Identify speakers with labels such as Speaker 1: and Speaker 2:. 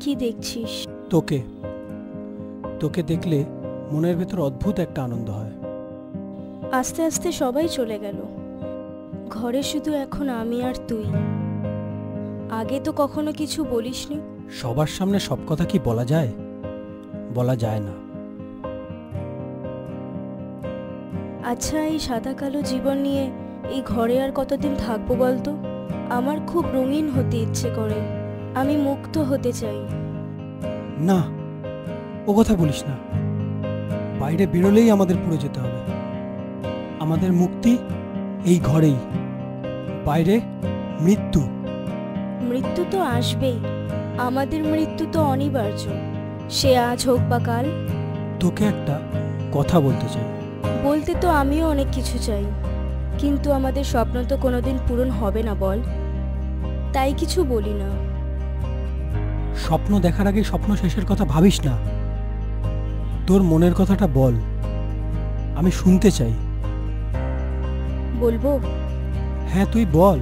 Speaker 1: কি দেখছিস?
Speaker 2: তোকে তোকে দেখলে মনের ভেতর অদ্ভুত একটা আনন্দ হয়।
Speaker 1: আস্তে আস্তে সবাই চলে গেল, ঘরে শুধু এখন আমি আর তুই। আগে তো কখনো কিছু বলিসনি।
Speaker 2: সবার সামনে সব কথা কি বলা যায়? বলা যায় না।
Speaker 1: আচ্ছা, এই সাদা কালো জীবন নিয়ে এই ঘরে আর কতদিন থাকবো বলতো? আমার খুব রঙিন হতে ইচ্ছে করে, আমি মুক্ত হতে চাই।
Speaker 2: না, ও কথা বলিস না। বাইরে বেরোলেই আমাদের পুড়ে যেতে হবে। আমাদের মুক্তি এই ঘরেই, বাইরে মৃত্যু।
Speaker 1: মৃত্যু তো আসবেই, আমাদের মৃত্যু তো অনিবার্য, সে আজ হোক বা কাল।
Speaker 2: তোকে একটা কথা বলতে চাই।
Speaker 1: বলতে তো আমিও অনেক কিছু চাই, কিন্তু আমাদের স্বপ্ন তো কোনোদিন পূরণ হবে না বল, তাই কিছু বলি না।
Speaker 2: স্বপ্ন দেখার আগে স্বপ্ন শেষের কথা ভাবিস না। তোর মনের কথাটা বল, আমি শুনতে চাই।
Speaker 1: বলবো?
Speaker 2: হ্যাঁ, তুই বল।